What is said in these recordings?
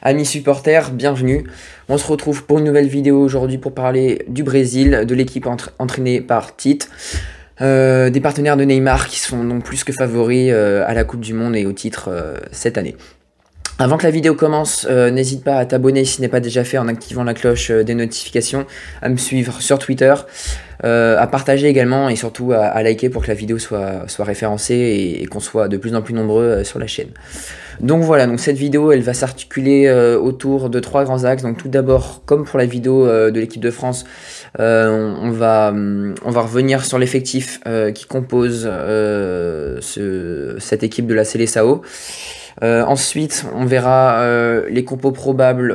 Amis supporters, bienvenue. On se retrouve pour une nouvelle vidéo aujourd'hui pour parler du Brésil, de l'équipe entraînée par Tite, des partenaires de Neymar qui sont donc plus que favoris à la Coupe du Monde et au titre cette année. Avant que la vidéo commence, n'hésite pas à t'abonner si ce n'est pas déjà fait en activant la cloche des notifications, à me suivre sur Twitter, à partager également et surtout à liker pour que la vidéo soit référencée et qu'on soit de plus en plus nombreux sur la chaîne. Donc voilà, donc cette vidéo elle va s'articuler autour de 3 grands axes. Donc tout d'abord, comme pour la vidéo de l'équipe de France, on va revenir sur l'effectif qui compose cette équipe de la Seleção. Ensuite, on verra les compos probables,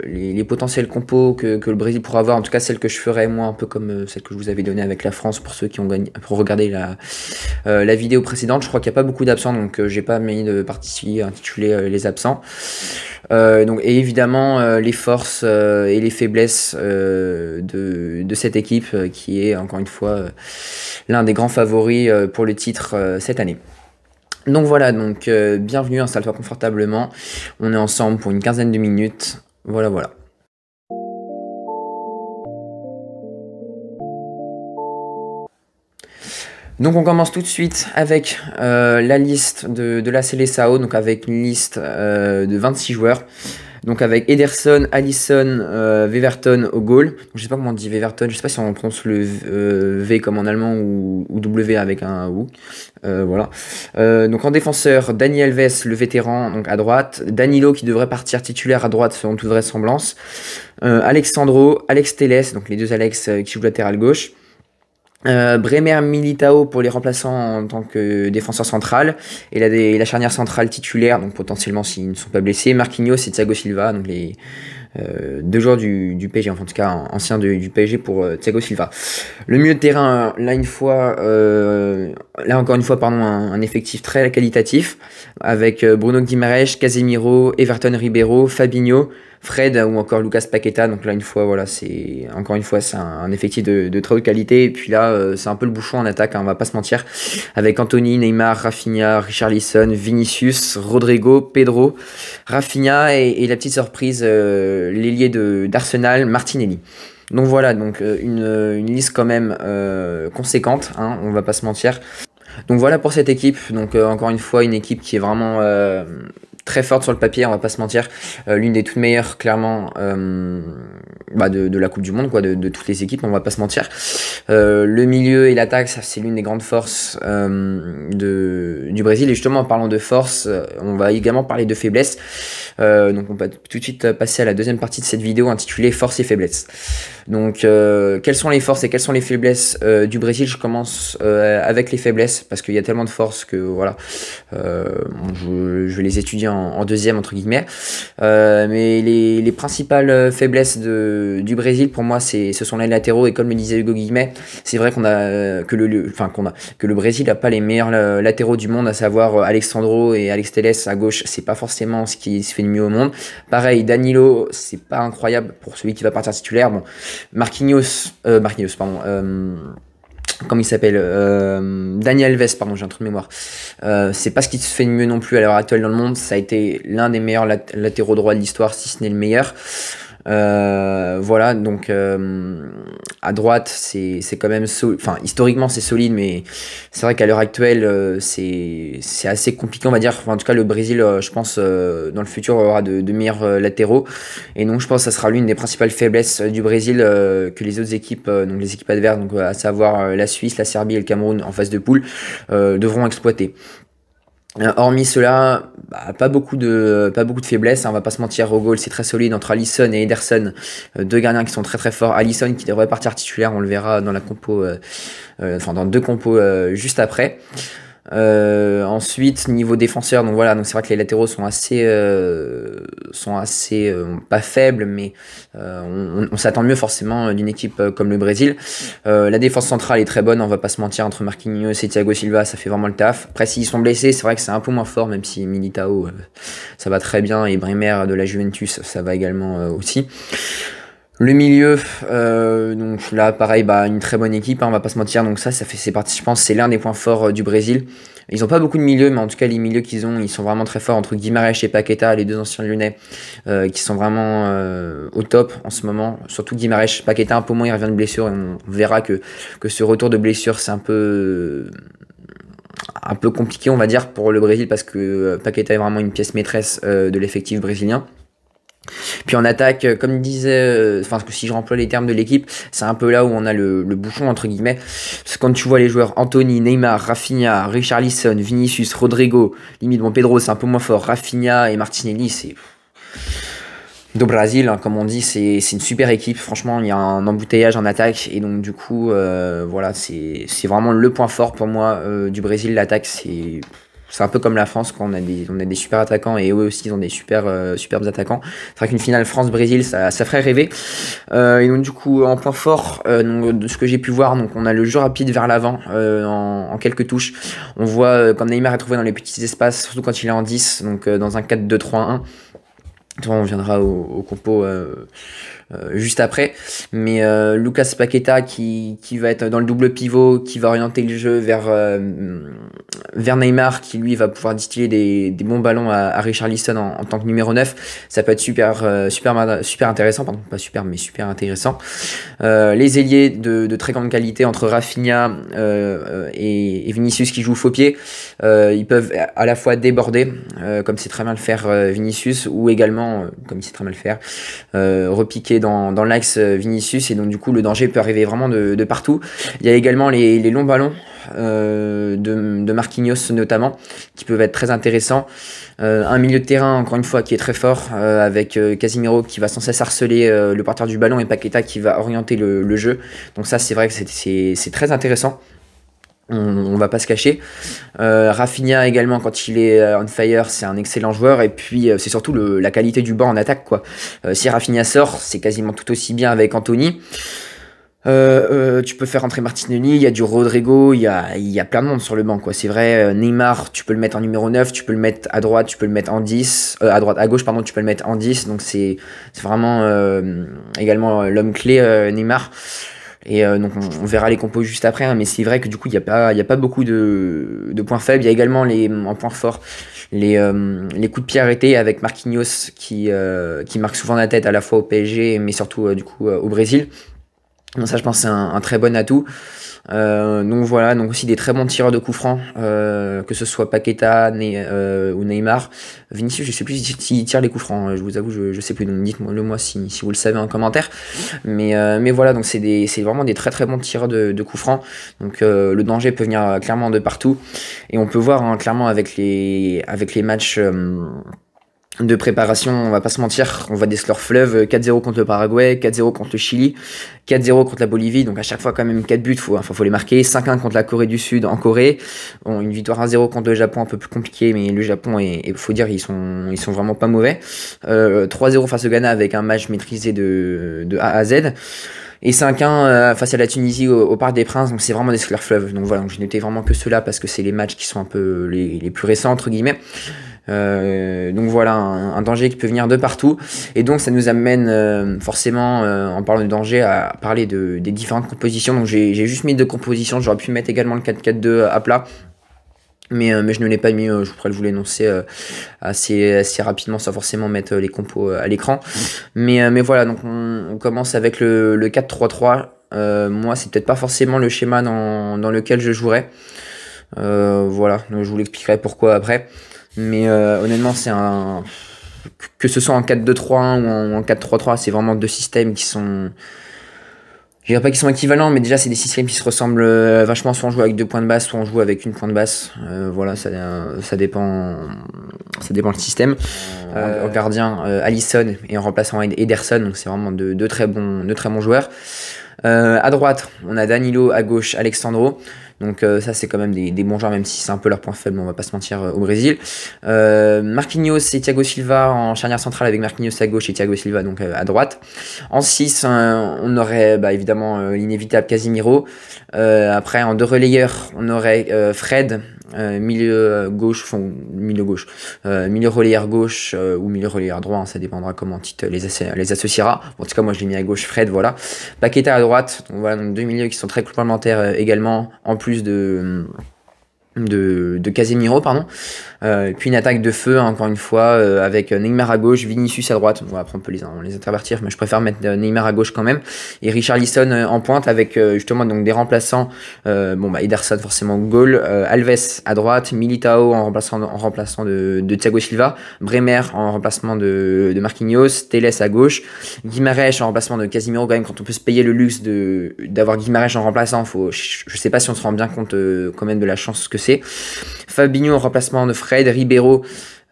les potentiels compos que le Brésil pourra avoir, en tout cas celles que je ferai moi, un peu comme celle que je vous avais donnée avec la France pour ceux qui ont gagné, pour regarder la vidéo précédente. Je crois qu'il n'y a pas beaucoup d'absents, donc j'ai pas mis de partie intitulée les absents. Et évidemment les forces et les faiblesses de cette équipe qui est encore une fois l'un des grands favoris pour le titre cette année. Donc voilà, bienvenue, installe-toi confortablement, on est ensemble pour une quinzaine de minutes, voilà. Donc on commence tout de suite avec la liste de la Seleção, donc avec une liste de 26 joueurs. Donc avec Ederson, Alisson, Weverton au goal. Donc, je sais pas comment on dit Weverton, je sais pas si on prononce le V comme en allemand ou W avec un ou. Voilà. Donc en défenseur, Dani Alves, le vétéran, donc à droite. Danilo qui devrait partir titulaire à droite selon toute vraisemblance. Alexandro, Alex Telles, donc les deux Alex qui jouent latéral gauche. Bremer, Militao pour les remplaçants en tant que défenseur central et la charnière centrale titulaire, donc potentiellement s'ils ne sont pas blessés, Marquinhos et Thiago Silva, donc les deux joueurs du PSG, enfin, en tout cas anciens du PSG pour Thiago Silva. Le milieu de terrain, là encore une fois, un effectif très qualitatif avec Bruno Guimaraes, Casemiro, Everton Ribeiro, Fabinho, Fred ou encore Lucas Paqueta. Donc là voilà, c'est un effectif de très haute qualité. Et puis là c'est un peu le bouchon en attaque, hein, on va pas se mentir, avec Anthony, Neymar, Rafinha, Richarlison, Vinicius, Rodrigo, Pedro, Rafinha et la petite surprise, l'ailier d'Arsenal, Martinelli. Donc voilà, une liste quand même conséquente, hein, on va pas se mentir. Donc voilà pour cette équipe. Donc encore une fois, une équipe qui est vraiment très forte sur le papier, on va pas se mentir, l'une des toutes meilleures clairement de la Coupe du Monde, quoi, de toutes les équipes, on va pas se mentir. Le milieu et l'attaque, c'est l'une des grandes forces du Brésil. Et justement en parlant de force, on va également parler de faiblesse. Donc on va tout de suite passer à la deuxième partie de cette vidéo intitulée Force et faiblesse. Donc quelles sont les forces et quelles sont les faiblesses du Brésil? Je commence avec les faiblesses parce qu'il y a tellement de forces que voilà, je vais les étudier en deuxième entre guillemets. Mais les principales faiblesses du Brésil pour moi ce sont les latéraux, et comme le disait Hugo Guillemet, c'est vrai que le Brésil n'a pas les meilleurs latéraux du monde, à savoir Alexandro et Alex Telles à gauche, c'est pas forcément ce qui se fait de mieux au monde. Pareil, Danilo, c'est pas incroyable pour celui qui va partir titulaire. Bon, Marquinhos, comment il s'appelle, Dani Alves, pardon, j'ai un trou de mémoire. C'est pas ce qui se fait de mieux non plus à l'heure actuelle dans le monde. Ça a été l'un des meilleurs latéraux droits de l'histoire, si ce n'est le meilleur. Voilà, donc à droite c'est quand même historiquement c'est solide, mais c'est vrai qu'à l'heure actuelle c'est assez compliqué, on va dire. Enfin, en tout cas le Brésil je pense dans le futur aura de meilleurs latéraux, et donc je pense que ça sera l'une des principales faiblesses du Brésil que les autres équipes, donc les équipes adverses, donc à savoir la Suisse, la Serbie et le Cameroun en phase de poule, devront exploiter. Hormis cela, pas beaucoup de faiblesses, hein, on va pas se mentir. Au goal c'est très solide entre Alisson et Ederson, deux gardiens qui sont très très forts. Alisson qui devrait partir titulaire, on le verra dans la compo, dans deux compos juste après. Ensuite niveau défenseur, donc voilà, donc c'est vrai que les latéraux sont assez pas faibles, mais on s'attend mieux forcément d'une équipe comme le Brésil. La défense centrale est très bonne, on va pas se mentir, entre Marquinhos et Thiago Silva, ça fait vraiment le taf. Après s'ils sont blessés, c'est vrai que c'est un peu moins fort, même si Militao ça va très bien, et Bremer de la Juventus ça va également aussi. Le milieu, donc là pareil, bah une très bonne équipe, hein, on va pas se mentir. Donc ça fait c'est parti, je pense, c'est l'un des points forts du Brésil. Ils ont pas beaucoup de milieux, mais en tout cas les milieux qu'ils ont, ils sont vraiment très forts entre Guimarães et Paqueta, les deux anciens Lyonnais, qui sont vraiment au top en ce moment. Surtout Guimarães, Paqueta un peu moins, il revient de blessure et on verra que ce retour de blessure c'est un peu compliqué on va dire pour le Brésil parce que Paqueta est vraiment une pièce maîtresse de l'effectif brésilien. Puis en attaque, comme disait, enfin si je remplis les termes de l'équipe, c'est un peu là où on a le bouchon entre guillemets. Parce que quand tu vois les joueurs Anthony, Neymar, Rafinha, Richarlison, Vinicius, Rodrigo, limite bon Pedro c'est un peu moins fort, Rafinha et Martinelli c'est do Brasil, hein, comme on dit, c'est une super équipe. Franchement, il y a un embouteillage en attaque et donc du coup, voilà, c'est vraiment le point fort pour moi du Brésil. L'attaque, c'est un peu comme la France quand on a des super attaquants et eux aussi ils ont des superbes attaquants. C'est vrai qu'une finale France-Brésil ça ferait rêver. Et donc du coup en point fort donc, de ce que j'ai pu voir, donc on a le jeu rapide vers l'avant en quelques touches. On voit quand Neymar est trouvé dans les petits espaces, surtout quand il est en 10, donc dans un 4-2-3-1. On viendra au compo juste après. Mais Lucas Paqueta qui va être dans le double pivot, qui va orienter le jeu vers Neymar, qui lui va pouvoir distiller des bons ballons à Richarlison en tant que numéro 9. Ça peut être super intéressant, pardon, pas super, mais super intéressant. Les ailiers de très grande qualité entre Rafinha et Vinicius qui jouent faux pied, ils peuvent à la fois déborder, comme c'est très mal le faire Vinicius, ou également, comme il sait très mal le faire, repiquer dans l'axe Vinicius, et donc du coup le danger peut arriver vraiment de partout. Il y a également les longs ballons de Marquinhos notamment, qui peuvent être très intéressants. Un milieu de terrain, encore une fois, qui est très fort, avec Casemiro qui va sans cesse harceler le porteur du ballon et Paqueta qui va orienter le jeu. Donc ça, c'est vrai que c'est très intéressant. On va pas se cacher. Rafinha également, quand il est on fire, c'est un excellent joueur. Et puis c'est surtout la qualité du banc en attaque, quoi. Si Rafinha sort, c'est quasiment tout aussi bien avec Anthony. Tu peux faire rentrer Martinelli, il y a du Rodrigo, il y a plein de monde sur le banc, quoi. C'est vrai, Neymar, tu peux le mettre en numéro 9, tu peux le mettre à droite, tu peux le mettre en 10, à gauche, pardon, tu peux le mettre en 10, donc c'est vraiment également l'homme clé, Neymar. Et donc on verra les compos juste après, hein, mais c'est vrai que du coup il y a pas beaucoup de points faibles. Il y a également en point fort les coups de pied arrêtés avec Marquinhos qui marque souvent la tête à la fois au PSG mais surtout du coup au Brésil. Donc ça je pense c'est un très bon atout. Donc voilà, donc aussi des très bons tireurs de coups francs, que ce soit Paqueta ou Neymar. Vinicius, je sais plus s'il tire les coups francs, je vous avoue, je sais plus, donc dites-moi le moi si vous le savez en commentaire. Mais voilà, donc c'est vraiment des très très bons tireurs de coups francs. Donc le danger peut venir clairement de partout. Et on peut voir hein, clairement avec les matchs de préparation, on va pas se mentir, on va des scores fleuves, 4-0 contre le Paraguay, 4-0 contre le Chili, 4-0 contre la Bolivie, donc à chaque fois quand même 4 buts, faut les marquer, 5-1 contre la Corée du Sud en Corée, bon, une victoire 1-0 contre le Japon un peu plus compliqué, mais le Japon, faut dire, ils sont vraiment pas mauvais, 3-0 face au Ghana avec un match maîtrisé de A à Z, et 5-1 face à la Tunisie au Parc des Princes, donc c'est vraiment des scores fleuves, donc voilà, donc j'ai noté vraiment que ceux-là parce que c'est les matchs qui sont un peu les plus récents entre guillemets. Donc voilà un danger qui peut venir de partout et donc ça nous amène forcément en parlant de danger à parler des différentes compositions. Donc j'ai juste mis 2 compositions, j'aurais pu mettre également le 4-4-2 à plat mais je ne l'ai pas mis, je pourrais vous l'énoncer assez rapidement sans forcément mettre les compos à l'écran mais voilà, donc on commence avec le 4-3-3. Moi c'est peut-être pas forcément le schéma dans lequel je jouerais, voilà, donc je vous l'expliquerai pourquoi après. Mais honnêtement, que ce soit en 4-2-3-1 ou en 4-3-3, c'est vraiment 2 systèmes qui sont... Je dirais pas qu'ils sont équivalents, mais déjà c'est des systèmes qui se ressemblent vachement. Soit on joue avec 2 points de basse, soit on joue avec une pointe de basse. Voilà, ça dépend le système. En gardien, Alisson et en remplaçant Ederson, donc c'est vraiment deux très bons joueurs. À droite, on a Danilo, à gauche Alexandro. Donc ça c'est quand même des bons joueurs, même si c'est un peu leur point faible, on va pas se mentir, au Brésil. Marquinhos et Thiago Silva en charnière centrale avec Marquinhos à gauche et Thiago Silva donc à droite. En 6 on aurait évidemment l'inévitable Casemiro. Après en 2 relayeurs on aurait Fred milieu gauche, milieu relayeur gauche ou milieu relayeur droit, hein, ça dépendra comment Tite les associera. En tout cas, moi je l'ai mis à gauche, Fred, voilà. Paqueta à droite, donc voilà, donc deux milieux qui sont très complémentaires également, en plus de Casemiro, pardon. Puis une attaque de feu, hein, encore une fois, avec Neymar à gauche, Vinicius à droite. Bon, après, on peut les intervertir, mais je préfère mettre Neymar à gauche quand même. Et Richarlison en pointe avec justement donc des remplaçants. Ederson forcément goal, Alves à droite, Militao en remplaçant de Thiago Silva, Bremer en remplacement de Marquinhos, Telles à gauche, Guimarães en remplacement de Casemiro. Quand même, quand on peut se payer le luxe d'avoir Guimarães en remplaçant, je sais pas si on se rend bien compte quand même de la chance que c'est. Fabinho en remplacement de Fred, Ribeiro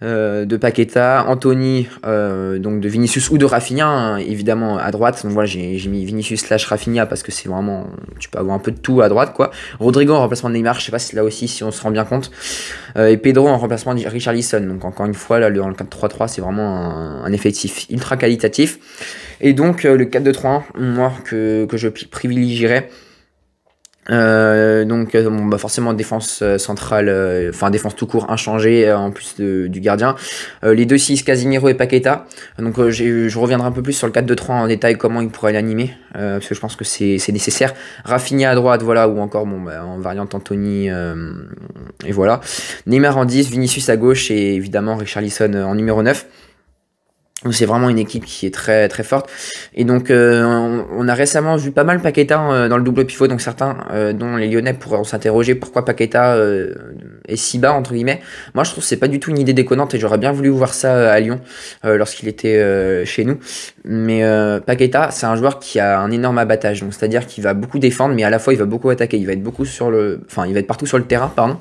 de Paqueta, Anthony donc de Vinicius ou de Rafinha, hein, évidemment à droite. Donc voilà, j'ai mis Vinicius / Rafinha parce que c'est vraiment, tu peux avoir un peu de tout à droite, quoi. Rodrigo en remplacement de Neymar, je sais pas si là aussi si on se rend bien compte, et Pedro en remplacement de Richarlison. Donc encore une fois là, dans le 4-3-3, c'est vraiment un effectif ultra qualitatif. Et donc le 4-2-3-1, moi que je privilégierais. Forcément défense centrale, défense tout court inchangée en plus du gardien. Les 2-6, Casemiro et Paqueta. Donc je reviendrai un peu plus sur le 4-2-3 en détail, comment il pourrait l'animer, parce que je pense que c'est nécessaire. Rafinha à droite, voilà, ou encore en variante Anthony, et voilà. Neymar en 10, Vinicius à gauche et évidemment Richarlison en numéro 9. C'est vraiment une équipe qui est très très forte. Et donc on a récemment vu pas mal Paqueta dans le double pivot, donc certains dont les Lyonnais pourraient s'interroger pourquoi Paqueta est si bas entre guillemets. Moi je trouve que c'est pas du tout une idée déconnante et j'aurais bien voulu voir ça à Lyon lorsqu'il était chez nous. Mais Paqueta, c'est un joueur qui a un énorme abattage, donc c'est-à-dire qu'il va beaucoup défendre, mais à la fois il va beaucoup attaquer, il va être partout sur le terrain, pardon.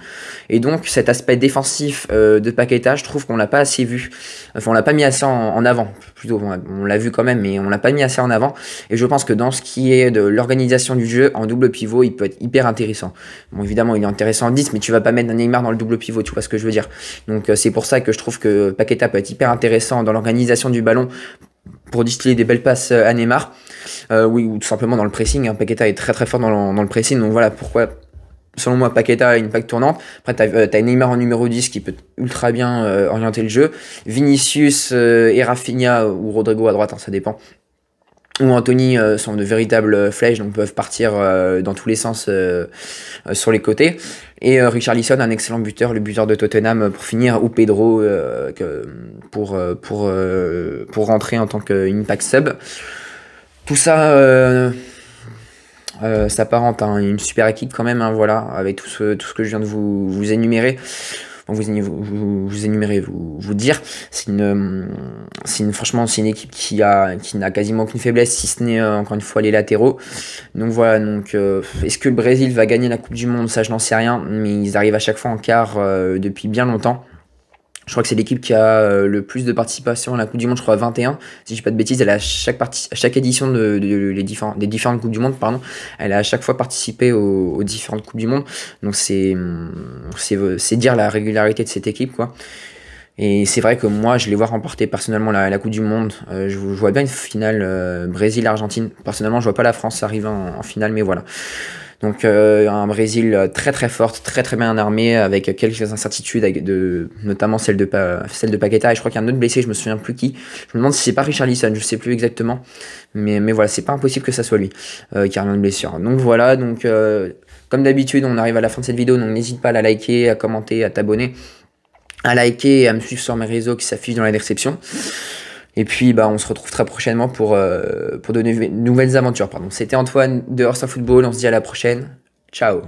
Et donc cet aspect défensif de Paqueta, je trouve qu'on l'a pas assez vu. Enfin, on l'a pas mis assez en avant, plutôt, on l'a vu quand même, mais on l'a pas mis assez en avant. Et je pense que dans ce qui est de l'organisation du jeu, en double pivot, il peut être hyper intéressant. Bon, évidemment, il est intéressant en 10, mais tu vas pas mettre un Neymar dans le double pivot, tu vois ce que je veux dire. Donc c'est pour ça que je trouve que Paqueta peut être hyper intéressant dans l'organisation du ballon pour distiller des belles passes à Neymar. Oui, ou tout simplement dans le pressing, hein. Paqueta est très très fort dans le pressing, donc voilà pourquoi... Selon moi, Paqueta a une plaque tournante. Après, t'as Neymar en numéro 10 qui peut ultra bien orienter le jeu. Vinicius et Rafinha ou Rodrigo à droite, hein, ça dépend. Ou Anthony sont de véritables flèches, donc peuvent partir dans tous les sens sur les côtés. Et Richarlison, un excellent buteur, le buteur de Tottenham pour finir, ou Pedro pour rentrer en tant qu'impact sub. Tout ça... s'apparente à une super équipe quand même, hein, voilà, avec tout ce que je viens de vous énumérer. Vous dire, franchement, c'est une équipe qui n'a quasiment aucune faiblesse, si ce n'est encore une fois les latéraux. Donc voilà, est-ce que le Brésil va gagner la Coupe du Monde? Ça, je n'en sais rien, mais ils arrivent à chaque fois en quart depuis bien longtemps. Je crois que c'est l'équipe qui a le plus de participation à la Coupe du Monde, je crois 21. Si je dis pas de bêtises, elle a à chaque édition des différentes Coupes du Monde, pardon, elle a à chaque fois participé aux différentes Coupes du Monde. Donc c'est dire la régularité de cette équipe, quoi. Et c'est vrai que moi, je les vois remporter personnellement la Coupe du Monde. Je vois bien une finale Brésil-Argentine. Personnellement, je vois pas la France arriver en finale, mais voilà. Donc un Brésil très très fort, très très bien armé, avec quelques incertitudes, notamment celle de Paqueta, et je crois qu'il y a un autre blessé, je me souviens plus qui. Je me demande si c'est pas Richarlison, je sais plus exactement, mais voilà, c'est pas impossible que ça soit lui qui a une blessure. Donc voilà, comme d'habitude, on arrive à la fin de cette vidéo, donc n'hésite pas à la liker, à commenter, à t'abonner, à liker et à me suivre sur mes réseaux qui s'affichent dans la description. Et puis on se retrouve très prochainement pour de nouvelles aventures. C'était Antoine de Horse Football, on se dit à la prochaine. Ciao.